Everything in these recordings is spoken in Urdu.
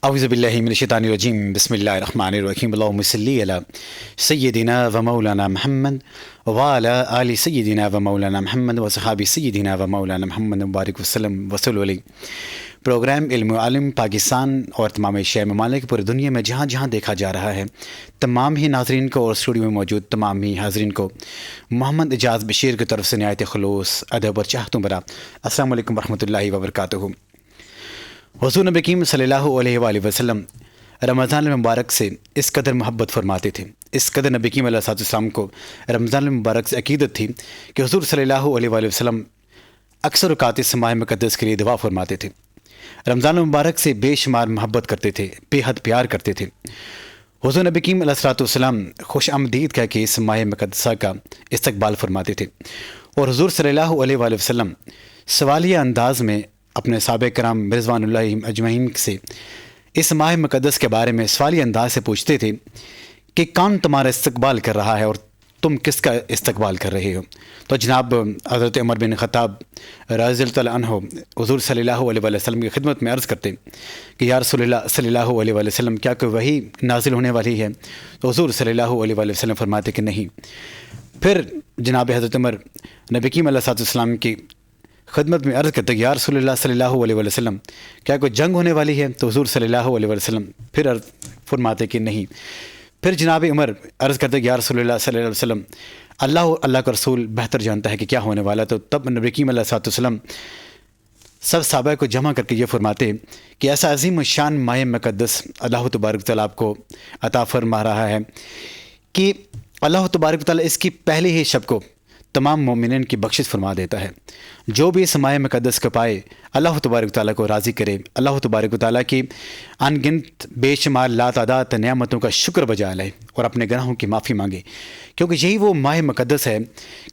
اعوذ باللہ من الشیطان الرجیم بسم اللہ الرحمن الرحیم اللہم صلی علی سیدنا و مولانا محمد وعلی آل سیدنا و مولانا محمد و صحابی سیدنا و مولانا محمد مبارک وسلم وصلی علیہ۔ پروگرام علم و عالم پاکستان اور تمام ایشیائی ممالک پوری دنیا میں جہاں جہاں دیکھا جا رہا ہے، تمام ہی ناظرین کو اور اسٹوڈیو میں موجود تمام ہی حاضرین کو محمد اعجاز بشیر کی طرف سے نہایت خلوص ادب اور چاہتوں برا السلام علیکم ورحمۃ اللہ وبرکاتہ۔ حضور نبی کریم صلی اللہ علیہ وآلہ وسلم رمضان المبارک سے اس قدر محبت فرماتے تھے، اس قدر نبی کریم علیہ السلام کو رمضان المبارک سے عقیدت تھی کہ حضور صلی اللہ علیہ وآلہ وسلم اکثر اوقات اس ماہ مقدس کے لیے دعا فرماتے تھے، رمضان المبارک سے بے شمار محبت کرتے تھے، بے حد پیار کرتے تھے۔ حضور نبی کریم علیہ السلام خوش آمدید کہہ کے اس ماہ مقدسہ کا استقبال فرماتے تھے، اور حضور صلی اللہ علیہ وآلہ وسلم سوالیہ انداز میں اپنے صحابہ کرام رضوان اللہ اجمعین سے اس ماہ مقدس کے بارے میں سوالی انداز سے پوچھتے تھے کہ کون تمہارا استقبال کر رہا ہے اور تم کس کا استقبال کر رہے ہو؟ تو جناب حضرت عمر بن خطاب رضی اللہ تعالیٰ عنہ حضور صلی اللہ علیہ وسلم کی خدمت میں عرض کرتے کہ یا رسول اللہ صلی اللہ علیہ وسلم کیا کوئی وحی نازل ہونے والی ہے؟ تو حضور صلی اللہ علیہ وسلم فرماتے کہ نہیں۔ پھر جناب حضرت عمر نبی کریم علیہ السلام کی خدمت میں عرض کرتے کہ یا رسول اللہ صلی اللہ علیہ وسلم کیا کوئی جنگ ہونے والی ہے؟ تو حضور صلی اللہ علیہ وسلم پھر فرماتے کہ نہیں۔ پھر جناب عمر عرض کرتے کہ یا رسول اللہ صلی اللہ علیہ وسلم اللہ کا رسول بہتر جانتا ہے کہ کیا ہونے والا۔ تو تب نبی کریم علیہ السلام سب صحابہ کو جمع کر کے یہ فرماتے کہ ایسا عظیم شان ماہ مقدس اللہ تبارک تعالیٰ آپ کو عطا فرما رہا ہے کہ اللہ تبارک تعالیٰ اس کی پہلی ہی شب کو تمام مومنین کی بخشش فرما دیتا ہے۔ جو بھی اس ماہ مقدس کو پائے اللہ تبارک تعالیٰ کو راضی کرے، اللہ تبارک تعالیٰ کی ان گنت بے شمار لاتعداد نعمتوں کا شکر بجا لائے اور اپنے گناہوں کی معافی مانگے، کیونکہ یہی وہ ماہ مقدس ہے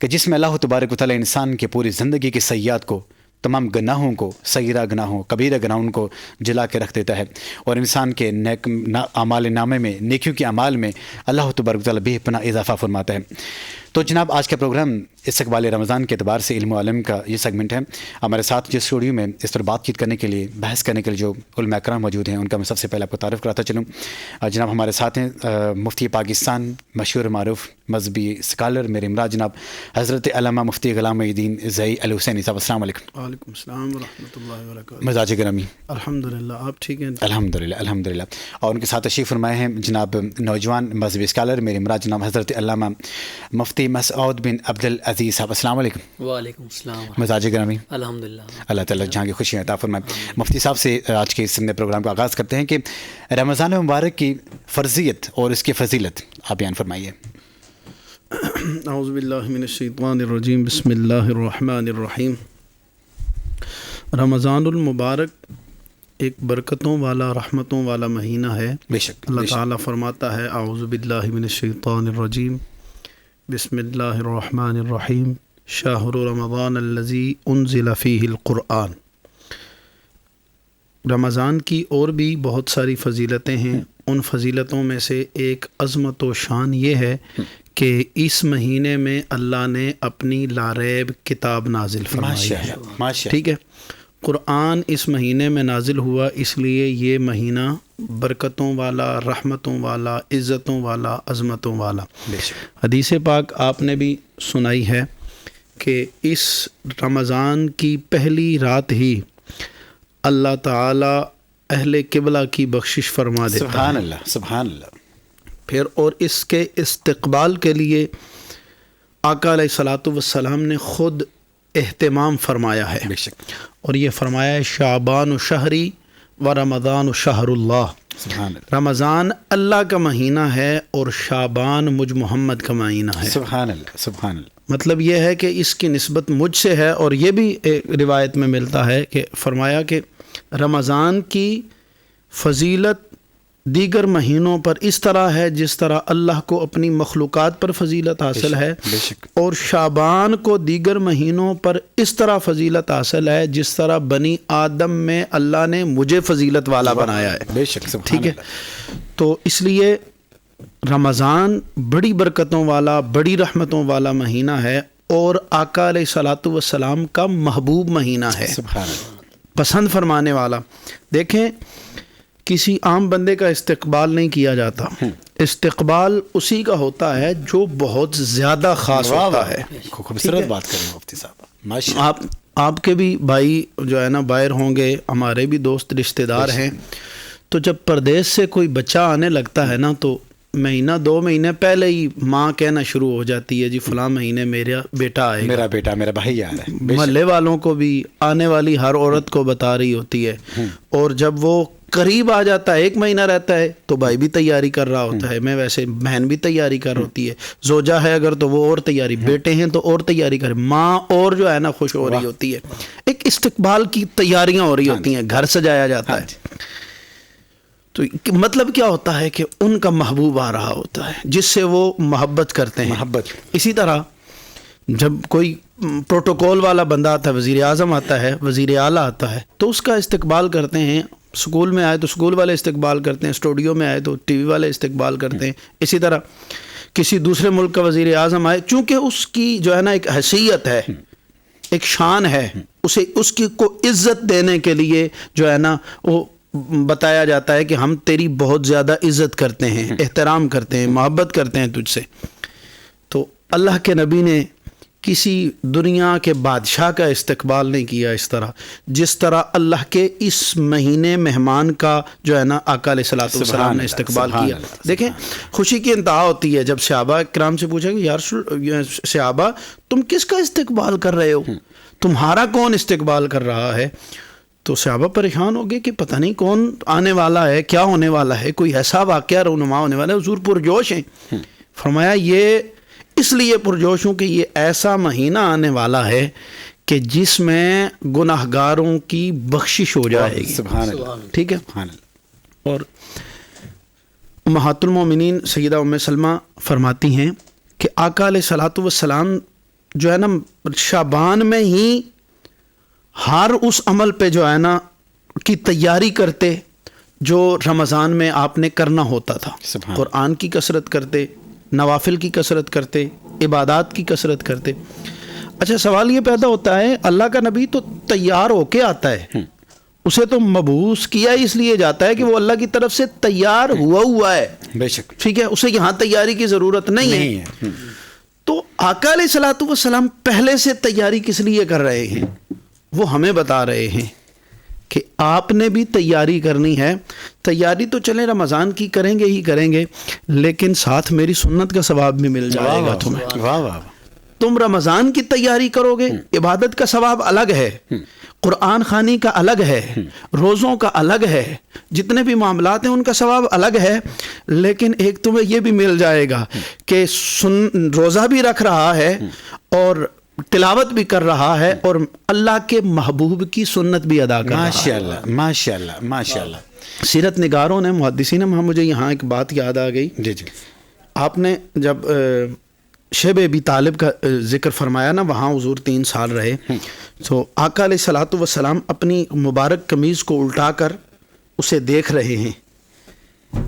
کہ جس میں اللہ تبارک تعالیٰ انسان کی پوری زندگی کے سیئات کو، تمام گناہوں کو، صغیرہ گناہوں کبیرہ گناہوں کو جلا کے رکھ دیتا ہے، اور انسان کے نیک اعمال نامے میں، نیکیوں کے اعمال میں اللہ تبارک تعالیٰ بے پناہ اضافہ فرماتا ہے۔ تو جناب آج کا پروگرام استقبال رمضان کے اعتبار سے علم و علم کا یہ سیگمنٹ ہے۔ ہمارے ساتھ جس اسٹوڈیو میں اس پر بات چیت کرنے کے لیے، بحث کرنے کے لیے جو علماء کرام موجود ہیں، ان کا میں سب سے پہلے آپ کو تعارف کراتا چلوں۔ جناب ہمارے ساتھ ہیں مفتی پاکستان، مشہور معروف مذہبی اسکالر میرے امراض جناب حضرت علامہ مفتی غلام محی الدین زئی الحسینی صاحب۔ السلام علیکم۔ وعلیکم السلام ورحمۃ اللہ وبرکاتہ۔ مزاج گرامی؟ الحمدللہ، آپ ٹھیک ہیں؟ الحمدللہ۔ اور ان کے ساتھ تشریف فرمائے ہیں جناب نوجوان مذہبی اسکالر میرے امراض جناب حضرت علامہ مفتی مسعود بن عبد العزیز صاحب۔ السلام علیکم۔ وعلیکم السلام۔ مزاج گرامی؟ الحمدللہ، اللہ تعالیٰ جہاں کی خوشیاں عطا فرمائے۔ مفتی صاحب سے آج کے اس پروگرام کا آغاز کرتے ہیں کہ رمضان مبارک کی فرضیت اور اس کی فضیلت آپ بیان فرمائیے۔ اعوذ باللہ من الشیطان الرجیم، بسم اللہ الرحمن الرحیم۔ رمضان المبارک ایک برکتوں والا، رحمتوں والا مہینہ ہے۔ بے شک اللہ تعالیٰ فرماتا ہے اعوذ باللہ من الشیطان الرجیم، بسم اللہ الرحمن الرحیم، شہر رمضان الذی انزل فیہ القرآن۔ رمضان کی اور بھی بہت ساری فضیلتیں ہیں، ان فضیلتوں میں سے ایک عظمت و شان یہ ہے کہ اس مہینے میں اللہ نے اپنی لاریب کتاب نازل فرمائی ہے۔ ٹھیک ہے، قرآن اس مہینے میں نازل ہوا، اس لیے یہ مہینہ برکتوں والا، رحمتوں والا، عزتوں والا، عظمتوں والا۔ حدیث پاک آپ نے بھی سنائی ہے کہ اس رمضان کی پہلی رات ہی اللہ تعالیٰ اہل قبلہ کی بخشش فرما دیتا ہے۔ سبحان اللہ، سبحان اللہ۔ پھر اور اس کے استقبال کے لیے آقا علیہ الصلاۃ والسلام نے خود اہتمام فرمایا ہے، بے شک، اور یہ فرمایا ہے شعبان شہری و رمضان شہر اللہ۔ سبحان اللہ، رمضان اللہ کا مہینہ ہے اور شعبان مجھ محمد کا مہینہ ہے۔ سبحان اللہ، سبحان اللہ۔ مطلب یہ ہے کہ اس کی نسبت مجھ سے ہے، اور یہ بھی روایت میں ملتا ہے کہ فرمایا کہ رمضان کی فضیلت دیگر مہینوں پر اس طرح ہے جس طرح اللہ کو اپنی مخلوقات پر فضیلت حاصل ہے، بے شک، اور شعبان کو دیگر مہینوں پر اس طرح فضیلت حاصل ہے جس طرح بنی آدم میں اللہ نے مجھے فضیلت والا بنایا ہے۔ بے شک، سبحان ٹھیک ہے، اللہ۔ تو اس لیے رمضان بڑی برکتوں والا، بڑی رحمتوں والا مہینہ ہے، اور آقا علیہ الصلاۃ والسلام کا محبوب مہینہ ہے، سبحان اللہ، پسند فرمانے والا۔ دیکھیں کسی عام بندے کا استقبال نہیں کیا جاتا، استقبال اسی کا ہوتا ہے جو بہت زیادہ خاص ہوتا ہے۔ خوبصورت بات کر رہے ہیں مفتی صاحب، ماشاء آپ کے بھی بھائی جو ہے نا باہر ہوں گے، ہمارے بھی دوست رشتہ دار ہیں، تو جب پردیس سے کوئی بچہ آنے لگتا ہے نا تو مہینہ 2 مہینے پہلے ہی ماں کہنا شروع ہو جاتی ہے جی فلاں مہینے میرا بیٹا آئے گا، میرا بیٹا، میرا بھائی آ رہا ہے۔ محلے والوں کو بھی، آنے والی ہر عورت کو بتا رہی ہوتی ہے، اور جب وہ قریب آ جاتا ہے 1 مہینہ رہتا ہے تو بھائی بھی تیاری کر رہا ہوتا ہے، میں ویسے بہن بھی تیاری کر ہوتی ہے، زوجہ ہے اگر تو وہ اور تیاری، بیٹے ہیں تو اور تیاری کرے، ماں اور جو ہے نا خوش ہو رہی ہوتی ہے، ایک استقبال کی تیاریاں ہو رہی ہوتی ہیں، گھر سجایا جاتا ہے۔ تو مطلب کیا ہوتا ہے کہ ان کا محبوب آ رہا ہوتا ہے جس سے وہ محبت کرتے ہیں۔ محبت۔ اسی طرح جب کوئی پروٹوکول والا بندہ آتا ہے، وزیر اعظم آتا ہے، وزیر اعلیٰ آتا ہے، تو اس کا استقبال کرتے ہیں، اسکول میں آئے تو اسکول والے استقبال کرتے ہیں، اسٹوڈیو میں آئے تو ٹی وی والے استقبال کرتے ہیں۔ اسی طرح کسی دوسرے ملک کا وزیر اعظم آئے، چونکہ اس کی جو ہے نا ایک حیثیت ہے، ایک شان ہے، اسے اس کی کو عزت دینے کے لیے جو ہے نا وہ بتایا جاتا ہے کہ ہم تیری بہت زیادہ عزت کرتے ہیں، احترام کرتے ہیں، محبت کرتے ہیں تجھ سے۔ تو اللہ کے نبی نے کسی دنیا کے بادشاہ کا استقبال نہیں کیا اس طرح، جس طرح اللہ کے اس مہینے مہمان کا جو ہے نا آقا علیہ الصلوۃ والسلام نے استقبال کیا۔ دیکھیں خوشی کی انتہا ہوتی ہے جب صحابہ کرام سے پوچھا کہ یا صحابہ تم کس کا استقبال کر رہے ہو، تمہارا کون استقبال کر رہا ہے؟ تو صحابہ پریشان ہو گئے کہ پتہ نہیں کون آنے والا ہے، کیا ہونے والا ہے، کوئی ایسا واقعہ رونما ہونے والا ہے۔ حضور پرجوش ہیں، فرمایا یہ اس لیے پرجوش ہوں کہ یہ ایسا مہینہ آنے والا ہے کہ جس میں گناہ گاروں کی بخشش ہو جائے گی۔ سبحان اللہ، ٹھیک ہے۔ سبحان اللہ۔ اور امہات المومنین سیدہ ام سلمہ فرماتی ہیں کہ آقا علیہ الصلوۃ والسلام جو ہے نا شعبان میں ہی ہر اس عمل پہ جو ہے نا کی تیاری کرتے جو رمضان میں آپ نے کرنا ہوتا تھا۔ قرآن کی کثرت کرتے، نوافل کی کثرت کرتے، عبادات کی کثرت کرتے۔ اچھا سوال یہ پیدا ہوتا ہے، اللہ کا نبی تو تیار ہو کے آتا ہے، اسے تو مبعوث کیا اس لیے جاتا ہے کہ وہ اللہ کی طرف سے تیار ہوا ہے، بے شک، ٹھیک ہے، اسے یہاں تیاری کی ضرورت نہیں ہے۔ تو آقا علیہ الصلوۃ والسلام پہلے سے تیاری کس لیے کر رہے ہیں؟ وہ ہمیں بتا رہے ہیں کہ آپ نے بھی تیاری کرنی ہے۔ تیاری تو چلیں رمضان کی کریں گے ہی کریں گے، لیکن ساتھ میری سنت کا ثواب بھی مل جائے گا تمہیں۔ واہ واہ، تم رمضان کی تیاری کرو گے، عبادت کا ثواب الگ ہے، قرآن خوانی کا الگ ہے، روزوں کا الگ ہے، جتنے بھی معاملات ہیں ان کا ثواب الگ ہے، لیکن ایک تمہیں یہ بھی مل جائے گا کہ روزہ بھی رکھ رہا ہے اور تلاوت بھی کر رہا ہے اور اللہ کے محبوب کی سنت بھی ادا کر رہا ہے۔ ماشاءاللہ ماشاءاللہ ماشاءاللہ۔ سیرت نگاروں نے، محدثین نے، مجھے یہاں ایک بات یاد آ گئی۔ جی جی، آپ نے جب شیب ابی طالب کا ذکر فرمایا نا، وہاں حضور 3 سال رہے، تو آقا علیہ الصلوۃ والسلام اپنی مبارک قمیض کو الٹا کر اسے دیکھ رہے ہیں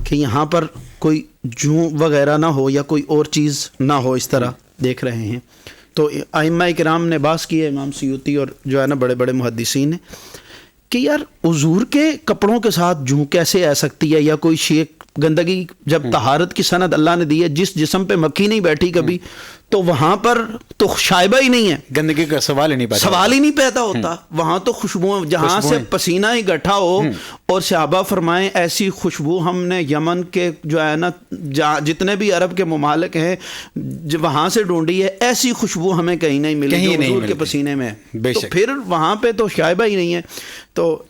کہ یہاں پر کوئی جوں وغیرہ نہ ہو یا کوئی اور چیز نہ ہو، اس طرح دیکھ رہے ہیں۔ تو ائمہ کرام نے باس کی ہے، امام سیوطی اور جو ہے نا بڑے بڑے محدثین نے، کہ یار حضور کے کپڑوں کے ساتھ جوں کیسے آ سکتی ہے، یا کوئی شیخ گندگی، جب طہارت کی سند اللہ نے دی ہے، جس جسم پہ مکھی نہیں بیٹھی کبھی، تو وہاں پر تو شائبہ ہی نہیں ہے، گندگی کا سوال ہی نہیں پیدا ہوتا، وہاں تو خوشبو، جہاں سے پسینہ ہی گٹھا ہو، اور صحابہ فرمائیں ایسی خوشبو ہم نے یمن کے جو ہے نا جتنے بھی عرب کے ممالک ہیں وہاں سے ڈھونڈی ہے، ایسی خوشبو ہمیں کہیں نہیں ملی جو حضور کے پسینے میں، تو پھر وہاں پہ تو شائبہ ہی نہیں ہے۔ تو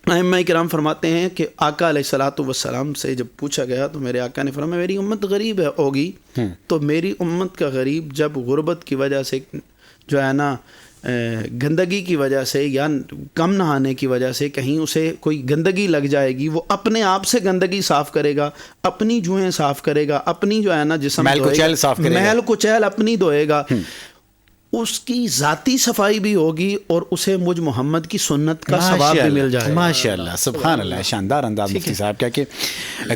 ائمہ کرام فرماتے ہیں کہ آقا علیہ الصلوۃ والسلام سے جب پوچھا گیا تو میرے آقا نے فرمایا میری امت غریب ہوگی، تو میری امت کا غریب جب غربت کی وجہ سے جو ہے نا گندگی کی وجہ سے یا کم نہانے کی وجہ سے کہیں اسے کوئی گندگی لگ جائے گی، وہ اپنے آپ سے گندگی صاف کرے گا، اپنی جوہیں صاف کرے گا، اپنی جو ہے نا جسم محل کچیل اپنی دھوئے گا، اس کی ذاتی صفائی بھی ہوگی اور اسے مجھ محمد کی سنت کا ثواب بھی مل جائے گا۔ ماشاءاللہ، سبحان اللہ، شاندار انداز مفتی صاحب کیا کہ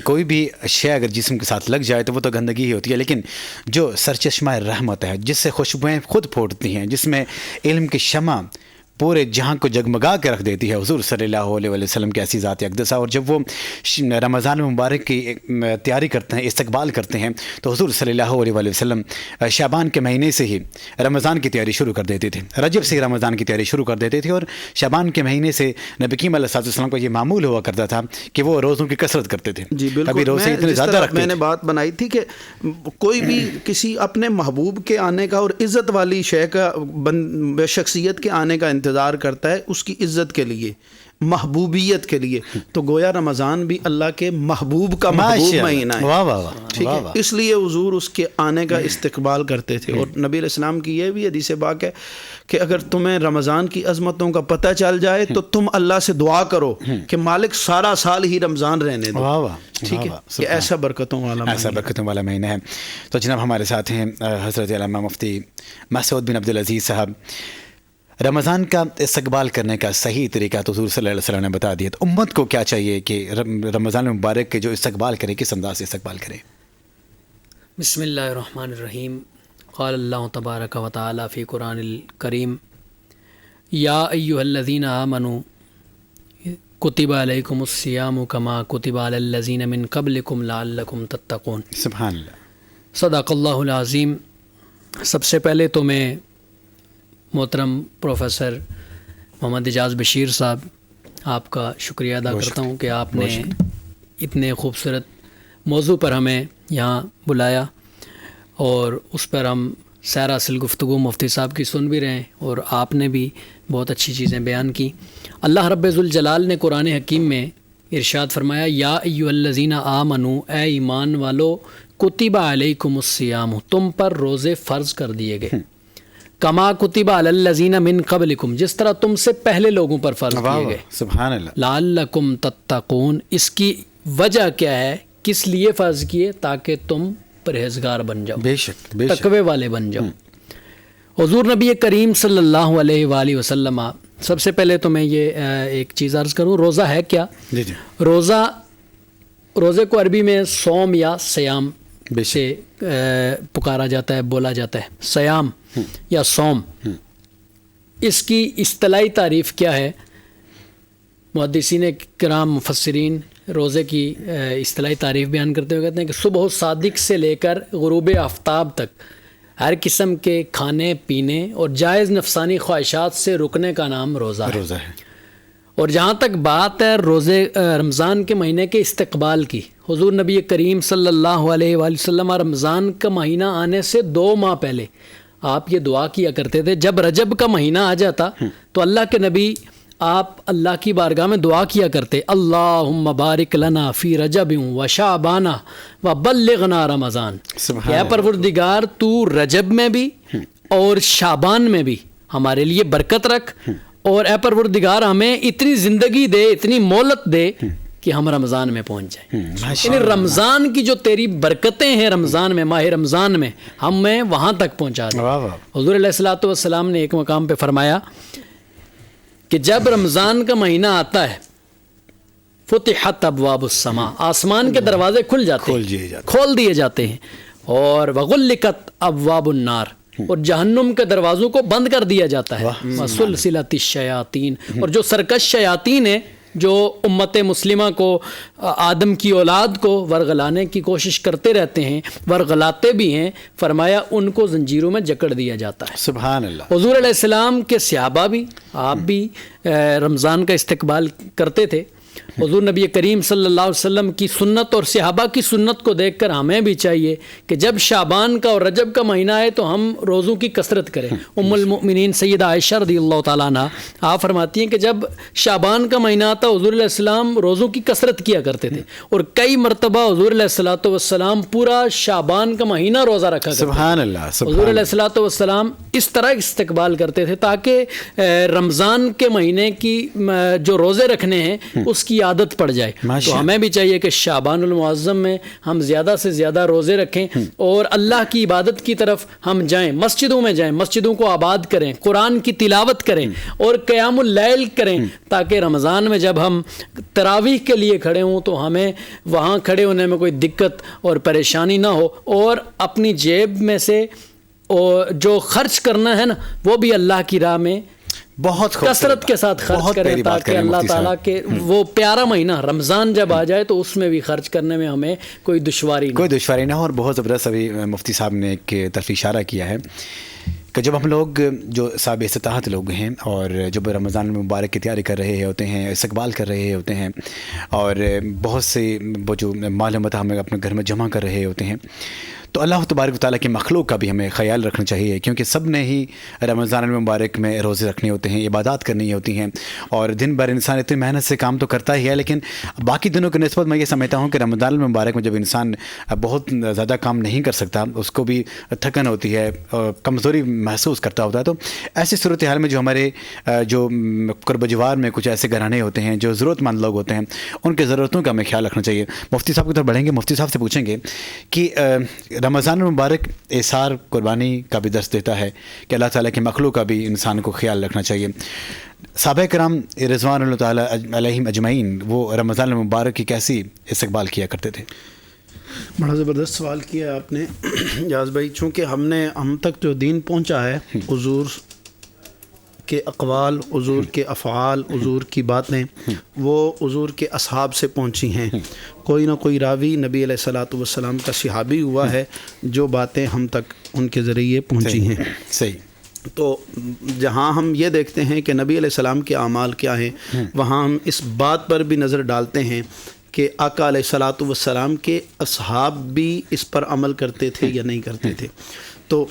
کوئی بھی شے اگر جسم کے ساتھ لگ جائے تو وہ تو گندگی ہی ہوتی ہے، لیکن جو سرچشمہ رحمت ہے، جس سے خوشبوئیں خود پھوٹتی ہیں، جس میں علم کی شمع پورے جہاں کو جگمگا کے رکھ دیتی ہے. حضور صلی اللہ علیہ وسلم کی ایسی ذات اقدسہ. اور جب وہ رمضان مبارک کی تیاری کرتے ہیں, استقبال کرتے ہیں, تو حضور صلی اللہ علیہ وسلم شعبان کے مہینے سے ہی رمضان کی تیاری شروع کر دیتے تھے, رجب سے ہی رمضان کی تیاری شروع کر دیتے تھے. اور شعبان کے مہینے سے نبی کریم علیہ السلام کو یہ معمول ہوا کرتا تھا کہ وہ روزوں کی کثرت کرتے تھے. جی بالکل. کبھی روزے اتنے زیادہ رکھتے میں نے بات بنائی تھی کہ کوئی بھی کسی اپنے محبوب کے آنے کا اور عزت والی شے کا شخصیت کے آنے کا انتظار کرتا ہے اس کی عزت کے لیے, محبوبیت کے لیے. تو گویا رمضان بھی اللہ کے محبوب کا محبوب مہینہ ہے. واہ واہ ٹھیک ہے, اس لیے حضور اس کے آنے کا استقبال کرتے تھے. اور نبی علیہ السلام کی یہ بھی حدیث پاک ہے کہ اگر تمہیں رمضان کی عظمتوں کا پتہ چل جائے تو تم اللہ سے دعا کرو کہ مالک سارا سال ہی رمضان رہنے دو. واہ واہ, ٹھیک ہے, یہ ایسا برکتوں والا مہینہ ہے. تو جناب ہمارے ساتھ ہیں حضرت علامہ مفتی مسعود بن عبدالعزیز صاحب. رمضان کا استقبال کرنے کا صحیح طریقہ تو حضور صلی اللہ علیہ وسلم نے بتا دیا, تو امت کو کیا چاہیے کہ رمضان مبارک کے جو استقبال کرے کس انداز سے استقبال کرے؟ بسم اللہ الرحمن الرحیم. قال اللہ تبارک و تعالی فی قرآن الکریم یا ایھا الذین آمنوا کتب علیکم الصیام کما کتب علی الذین من قبلکم لعلکم تتقون. سبحان اللہ. صدق اللہ العظیم. سب سے پہلے تو میں محترم پروفیسر محمد اعجاز بشیر صاحب آپ کا شکریہ ادا کرتا ہوں کہ آپ نے اتنے خوبصورت موضوع پر ہمیں یہاں بلایا اور اس پر ہم سیر حاصل گفتگو مفتی صاحب کی سن بھی رہے ہیں اور آپ نے بھی بہت اچھی چیزیں بیان کی. اللہ رب ذوالجلال نے قرآن حکیم میں ارشاد فرمایا یا ایھا الذین آمنوا, اے ایمان والو, کتب علیکم الصیام, تم پر روزے فرض کر دیے گئے, کما کتب علی الذین من قبلکم, جس طرح تم سے پہلے لوگوں پر فرض کیے گئے. سبحان اللہ. لعلکم تتقون, اس کی وجہ کیا ہے, کس لیے فرض کیے, تاکہ تم پرہیزگار بن جاؤ, بے شک تقوی والے بن جاؤ. حضور نبی کریم صلی اللہ علیہ وآلہ وسلم, سب سے پہلے تو میں یہ ایک چیز عرض کروں, روزہ ہے کیا؟ جی جی. روزے کو عربی میں صوم یا سیام سے پکارا جاتا ہے, بولا جاتا ہے, سیام یا صوم. اس کی اصطلاحی تعریف کیا ہے؟ محدثین کرام مفسرین روزے کی اصطلاحی تعریف بیان کرتے ہوئے کہتے ہیں کہ صبح صادق سے لے کر غروب آفتاب تک ہر قسم کے کھانے پینے اور جائز نفسانی خواہشات سے رکنے کا نام روزہ ہے. اور جہاں تک بات ہے رمضان کے مہینے کے استقبال کی, حضور نبی کریم صلی اللہ علیہ وآلہ وسلم رمضان کا مہینہ آنے سے 2 ماہ پہلے آپ یہ دعا کیا کرتے تھے. جب رجب کا مہینہ آ جاتا تو اللہ کے نبی آپ اللہ کی بارگاہ میں دعا کیا کرتے, اللہم بارک لنا فی رجب و شعبان و بلغنا رمضان. اے پروردگار تو رجب میں بھی اور شعبان میں بھی ہمارے لیے برکت رکھ, اور اے پروردگار ہمیں اتنی زندگی دے, اتنی مہلت دے کہ ہم رمضان میں پہنچ جائیں. یعنی رمضان کی جو تیری برکتیں ہیں رمضان میں, ماہ رمضان میں, ہمیں وہاں تک پہنچا دیں. حضور علیہ الصلوۃ والسلام نے ایک مقام پہ فرمایا کہ جب رمضان کا مہینہ آتا ہے فتحت ابواب السماء, آسمان کے دروازے کھل جاتے ہیں, کھول دیے جاتے ہیں, اور وغلقت ابواب النار, اور جہنم کے دروازوں کو بند کر دیا جاتا ہے. وسلسلۃ الشیاطین, اور جو سرکش شیاطین ہیں جو امت مسلمہ کو, آدم کی اولاد کو ورغلانے کی کوشش کرتے رہتے ہیں, ورغلاتے بھی ہیں, فرمایا ان کو زنجیروں میں جکڑ دیا جاتا ہے. سبحان اللہ. حضور علیہ السلام کے صحابہ بھی, آپ بھی رمضان کا استقبال کرتے تھے. حضور نبی کریم صلی اللہ علیہ وسلم کی سنت اور صحابہ کی سنت کو دیکھ کر ہمیں بھی چاہیے کہ جب شعبان کا اور رجب کا مہینہ آئے تو ہم روزوں کی کثرت کریں. ام المؤمنین سیدہ عائشہ رضی اللہ تعالیٰ عنہ آپ فرماتی ہیں کہ جب شعبان کا مہینہ آتا حضور علیہ السلام روزوں کی کثرت کیا کرتے تھے, اور کئی مرتبہ حضور علیہ الصلوۃ والسلام پورا شعبان کا مہینہ روزہ رکھا کرتے. سبحان اللہ. حضور علیہ الصلوۃ والسلام اس طرح استقبال کرتے تھے تاکہ رمضان کے مہینے کی جو روزے رکھنے ہیں اس کی عادت پڑ جائے. تو ہمیں بھی چاہیے کہ شعبان المعظم میں ہم زیادہ سے زیادہ روزے رکھیں اور اللہ کی عبادت کی طرف ہم جائیں, مسجدوں میں جائیں, مسجدوں کو آباد کریں, قرآن کی تلاوت کریں اور قیام اللیل کریں, تاکہ رمضان میں جب ہم تراویح کے لیے کھڑے ہوں تو ہمیں وہاں کھڑے ہونے میں کوئی دقت اور پریشانی نہ ہو, اور اپنی جیب میں سے جو خرچ کرنا ہے نا وہ بھی اللہ کی راہ میں بہت کثرت کے ساتھ خرچ کریں تاکہ اللہ تعالیٰ کے وہ پیارا مہینہ رمضان جب آ جائے تو اس میں بھی خرچ کرنے میں ہمیں کوئی دشواری نہ ہو. اور بہت زبردست ابھی مفتی صاحب نے ایک طرف اشارہ کیا ہے کہ جب ہم لوگ جو صاحب استطاعت لوگ ہیں اور جب رمضان المبارک کی تیاری کر رہے ہوتے ہیں، استقبال کر رہے ہوتے ہیں اور بہت سے وہ جو مال و متاع ہم اپنے گھر میں جمع کر رہے ہوتے ہیں، تو اللہ تبارک و تعالیٰ کی مخلوق کا بھی ہمیں خیال رکھنا چاہیے، کیونکہ سب نے ہی رمضان المبارک میں روزے رکھنے ہوتے ہیں، عبادات کرنی ہوتی ہیں، اور دن بھر انسان اتنی محنت سے کام تو کرتا ہی ہے، لیکن باقی دنوں کی نسبت میں یہ سمجھتا ہوں کہ رمضان المبارک میں جب انسان بہت زیادہ کام نہیں کر سکتا، اس کو بھی تھکن ہوتی ہے، کمزوری محسوس کرتا ہوتا ہے. تو ایسی صورتحال میں جو ہمارے جو قرب جوار میں کچھ ایسے گھرانے ہوتے ہیں جو ضرورت مند لوگ ہوتے ہیں، ان کی ضرورتوں کا ہمیں خیال رکھنا چاہیے. مفتی صاحب کی طرف بڑھیں گے، مفتی صاحب سے پوچھیں گے کہ رمضان المبارک ایثار قربانی کا بھی درس دیتا ہے کہ اللہ تعالیٰ کی مخلوق کا بھی انسان کو خیال رکھنا چاہیے. صحابہ کرام رضوان اللہ تعالیٰ علیہم اجمعین وہ رمضان المبارک کی کیسی استقبال کیا کرتے تھے؟ بڑا زبردست سوال کیا آپ نے جاز بھائی. چونکہ ہم تک جو دین پہنچا ہے، حضور کے اقوال، حضور کے افعال، حضور کی باتیں وہ حضور کے اصحاب سے پہنچی ہیں. کوئی نہ کوئی راوی نبی علیہ الصلوۃ والسلام کا صحابی ہوا ہے جو باتیں ہم تک ان کے ذریعے پہنچی ہیں. صحیح. تو جہاں ہم یہ دیکھتے ہیں کہ نبی علیہ السلام کے اعمال کیا ہیں، وہاں ہم اس بات پر بھی نظر ڈالتے ہیں کہ آقا علیہ الصلوۃ والسلام کے اصحاب بھی اس پر عمل کرتے تھے یا نہیں کرتے تھے. تو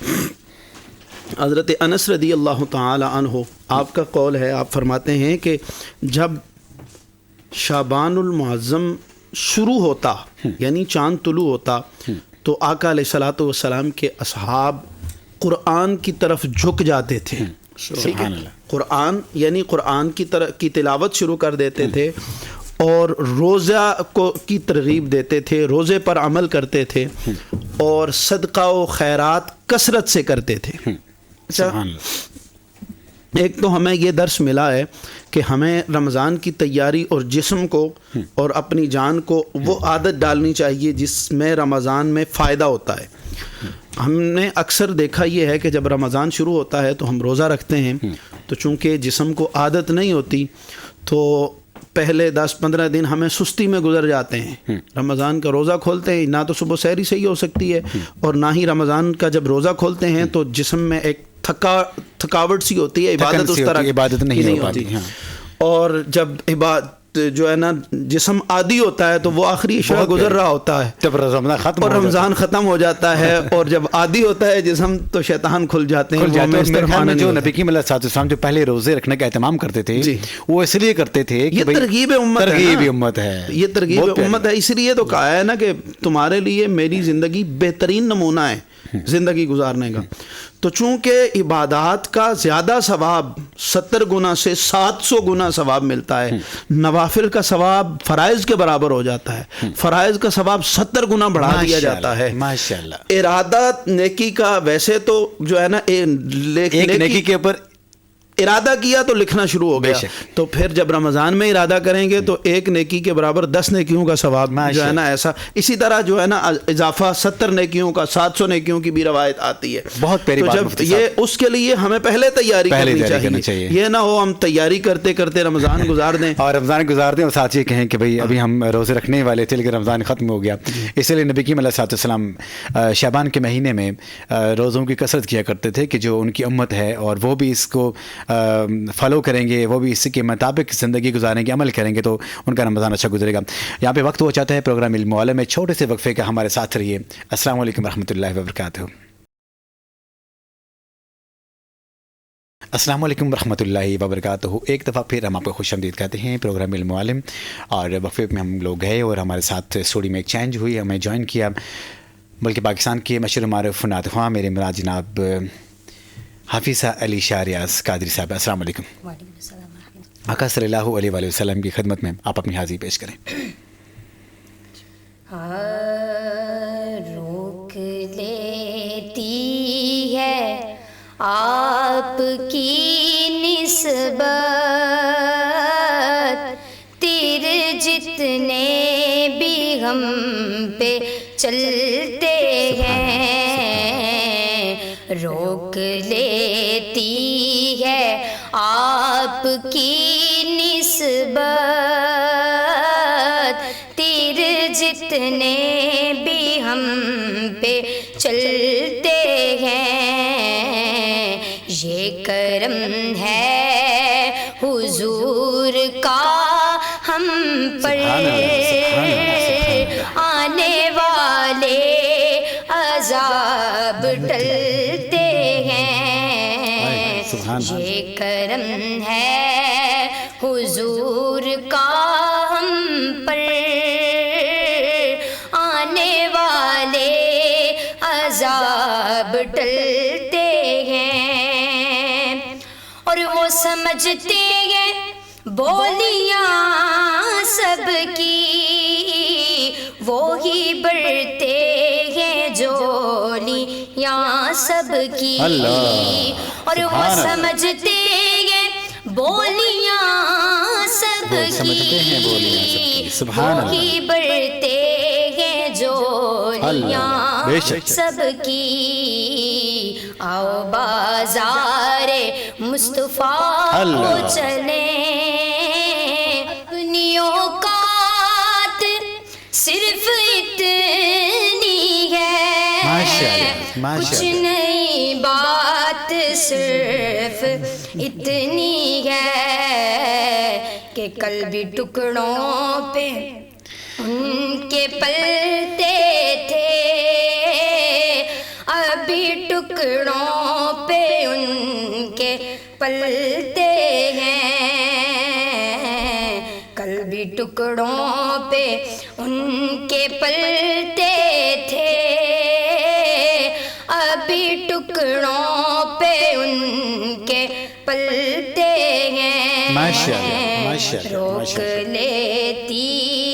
حضرت انس رضی اللہ تعالی عنہ آپ کا قول ہے، آپ فرماتے ہیں کہ جب شعبان المعظم شروع ہوتا یعنی چاند طلوع ہوتا تو آقا علیہ الصلوۃ والسلام کے اصحاب قرآن کی طرف جھک جاتے تھے. ٹھیک ہے، قرآن یعنی قرآن کی تلاوت شروع کر دیتے تھے اور روزہ کی ترغیب دیتے تھے، روزے پر عمل کرتے تھے اور صدقہ و خیرات کثرت سے کرتے تھے. اچھا، ایک تو ہمیں یہ درس ملا ہے کہ ہمیں رمضان کی تیاری اور جسم کو اور اپنی جان کو وہ عادت ڈالنی چاہیے جس میں رمضان میں فائدہ ہوتا ہے. ہم نے اکثر دیکھا یہ ہے کہ جب رمضان شروع ہوتا ہے تو ہم روزہ رکھتے ہیں، تو چونکہ جسم کو عادت نہیں ہوتی تو پہلے 10-15 دن ہمیں سستی میں گزر جاتے ہیں. رمضان کا روزہ کھولتے ہیں، نہ تو صبح سحری صحیح ہو سکتی ہے اور نہ ہی رمضان کا جب روزہ کھولتے ہیں تو جسم میں ایک تھکاوٹ سی ہوتی ہے، عبادت اس طرح عبادت نہیں ہوتی. اور جب جو ہے نا جسم عادی ہوتا ہے تو وہ آخری عشاء گزر رہا ہوتا ہے جب رمضان ختم ہو جاتا ہے اور جب عادی ہوتا ہے جسم تو شیطان کھل جاتے ہیں. جو نبی کریم علیہ السلام جو پہلے روزے رکھنے کا اہتمام کرتے تھے وہ اس لیے کرتے تھے کہ یہ ترغیب امت ہے، یہ ترغیب امت ہے. اس لیے تو کہا ہے نا کہ تمہارے لیے میری زندگی بہترین نمونہ ہے زندگی گزارنے کا. تو چونکہ عبادات کا زیادہ ثواب 70 گنا سے 700 گنا ثواب ملتا ہے، نوافل کا ثواب فرائض کے برابر ہو جاتا ہے، فرائض کا ثواب 70 گنا بڑھا دیا جاتا ہے. ماشاءاللہ. ارادہ نیکی کا ویسے تو جو ہے نا ایک نیکی کے اوپر ارادہ کیا تو لکھنا شروع ہو گیا، تو پھر جب رمضان میں ارادہ کریں گے تو ایک نیکی کے برابر 10 نیکیوں کا ثواب جو ہے نا ایسا. اسی طرح جو ہے نا اضافہ 70 نیکیوں کا 700 نیکیوں کی بھی روایت آتی ہے. بہت پیاری بات. یہ اس کے لیے ہمیں پہلے تیاری کرنی چاہیے. یہ نہ ہو ہم تیاری کرتے کرتے رمضان گزار دیں اور ساتھ یہ کہیں کہ بھئی ابھی ہم روزے رکھنے والے تھے لیکن رمضان ختم ہو گیا. اس لیے نبی کریم علیہ السلام شعبان کے مہینے میں روزوں کی کثرت کیا کرتے تھے کہ جو ان کی امت ہے اور وہ بھی اس کو فالو کریں گے، وہ بھی اسی کے مطابق زندگی گزاریں گے، عمل کریں گے تو ان کا رمضان اچھا گزرے گا. یہاں پہ وقت ہو چاہتا ہے پروگرام علم و عمل میں چھوٹے سے وقفے کا، ہمارے ساتھ رہیے. السلام علیکم ورحمۃ اللہ وبرکاتہ. السلام علیکم ورحمۃ اللہ وبرکاتہ. ایک دفعہ پھر ہم آپ کو خوش آمدید کہتے ہیں پروگرام علم و عالم. اور وقفے میں ہم لوگ گئے اور ہمارے ساتھ اسٹوڈیو میں ایک چینج ہوئی، ہمیں جوائن کیا بلکہ پاکستان کے مشہور معروف نعت خواں میرے مراد جناب حافظہ علی شاہ ریاض قادری صاحب. السلام علیکم. وعلیکم السلام ورحمۃ اللہ. آقا صلی اللہ علیہ وآلہ وسلم کی خدمت میں آپ اپنی حاضری پیش کریں. روک لیتی ہے آپ کی نسبت تیر جتنے بھی ہم پہ چلتے ہیں، روک لیتی ہے آپ کی نسبت، تیر جتنے بھی ہم پہ چلتے ہیں، یہ کرم ہے حضور کا ہم پر، آنے والے عذاب ٹلتے ہیں، یہ کرم ہے حضور کا ہم پر، آنے والے عذاب ٹلتے ہیں، اور وہ سمجھتے ہیں بولیاں سب کی وہی بڑھتے ہیں جولیاں سب کی، اور وہ سمجھتے ہیں بولیاں سب کی وہی بڑھتے ہیں جولیاں سب کی، آؤ بازار مصطفیٰ کو چلیں، اپنی اوقات صرف اتنی ہے، کچھ نئی بات صرف اتنی ہے کہ کل بھی ٹکڑوں پہ ان کے پلتے تھے، ابھی ٹکڑوں پہ ان کے پلتے ہیں، کل بھی ٹکڑوں پہ ان کے پلتے تھے، ابھی ٹکڑوں پہ ان کے پلتے ہیں، روک لیتی